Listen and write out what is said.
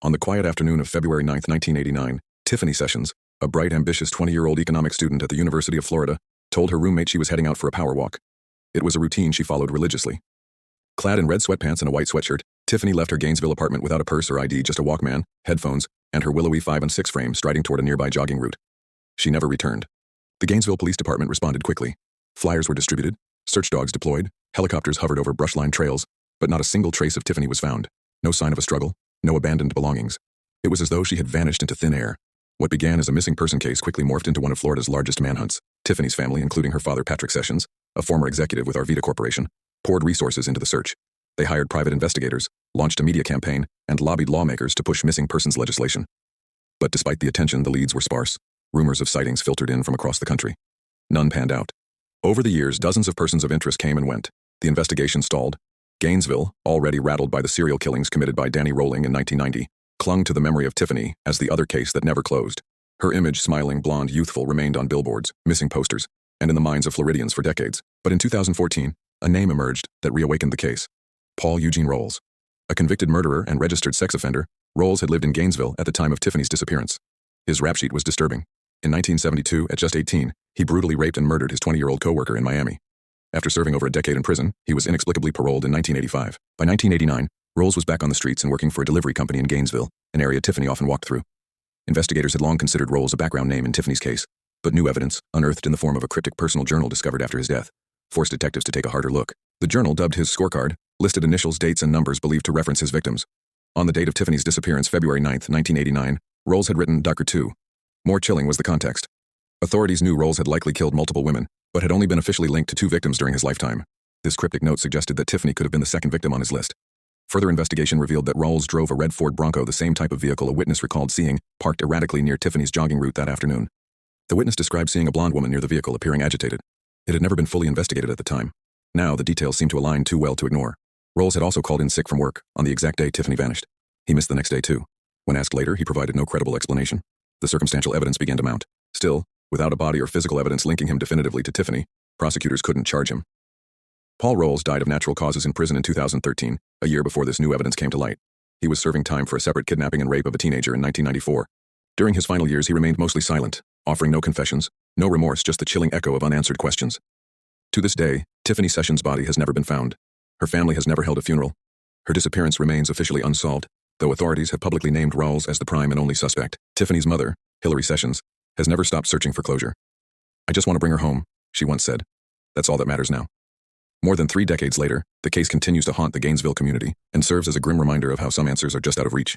On the quiet afternoon of February 9, 1989, Tiffany Sessions, a bright, ambitious 20-year-old economics student at the University of Florida, told her roommate she was heading out for a power walk. It was a routine she followed religiously. Clad in red sweatpants and a white sweatshirt, Tiffany left her Gainesville apartment without a purse or ID, just a Walkman, headphones, and her willowy 5 and 6 frame, striding toward a nearby jogging route. She never returned. The Gainesville Police Department responded quickly. Flyers were distributed, search dogs deployed, helicopters hovered over brush-lined trails, but not a single trace of Tiffany was found. No sign of a struggle, no abandoned belongings. It was as though she had vanished into thin air. What began as a missing person case quickly morphed into one of Florida's largest manhunts. Tiffany's family, including her father Patrick Sessions, a former executive with Arvida Corporation, poured resources into the search. They hired private investigators, launched a media campaign, and lobbied lawmakers to push missing persons legislation. But despite the attention, the leads were sparse. Rumors of sightings filtered in from across the country. None panned out. Over the years, dozens of persons of interest came and went. The investigation stalled. Gainesville, already rattled by the serial killings committed by Danny Rolling in 1990, clung to the memory of Tiffany as the other case that never closed. Her image, smiling, blonde, youthful, remained on billboards, missing posters, and in the minds of Floridians for decades. But in 2014, a name emerged that reawakened the case. Paul Eugene Rolls. A convicted murderer and registered sex offender, Rolls had lived in Gainesville at the time of Tiffany's disappearance. His rap sheet was disturbing. In 1972, at just 18, he brutally raped and murdered his 20-year-old coworker in Miami. After serving over a decade in prison, he was inexplicably paroled in 1985. By 1989, Rolls was back on the streets and working for a delivery company in Gainesville, an area Tiffany often walked through. Investigators had long considered Rolls a background name in Tiffany's case, but new evidence, unearthed in the form of a cryptic personal journal discovered after his death, forced detectives to take a harder look. The journal, dubbed his scorecard, listed initials, dates, and numbers believed to reference his victims. On the date of Tiffany's disappearance, February 9, 1989, Rolls had written Dr. 2. More chilling was the context. Authorities knew Rolls had likely killed multiple women, but had only been officially linked to 2 victims during his lifetime. This cryptic note suggested that Tiffany could have been the second victim on his list. Further investigation revealed that Rolls drove a red Ford Bronco, the same type of vehicle a witness recalled seeing, parked erratically near Tiffany's jogging route that afternoon. The witness described seeing a blonde woman near the vehicle, appearing agitated. It had never been fully investigated at the time. Now, the details seemed to align too well to ignore. Rolls had also called in sick from work, on the exact day Tiffany vanished. He missed the next day too. When asked later, he provided no credible explanation. The circumstantial evidence began to mount. Still, without a body or physical evidence linking him definitively to Tiffany, prosecutors couldn't charge him. Paul Rolls died of natural causes in prison in 2013, a year before this new evidence came to light. He was serving time for a separate kidnapping and rape of a teenager in 1994. During his final years, he remained mostly silent, offering no confessions, no remorse, just the chilling echo of unanswered questions. To this day, Tiffany Sessions' body has never been found. Her family has never held a funeral. Her disappearance remains officially unsolved, though authorities have publicly named Rolls as the prime and only suspect. Tiffany's mother, Hillary Sessions, has never stopped searching for closure. "I just want to bring her home," she once said. That's all that matters now. More than 3 decades later, the case continues to haunt the Gainesville community and serves as a grim reminder of how some answers are just out of reach.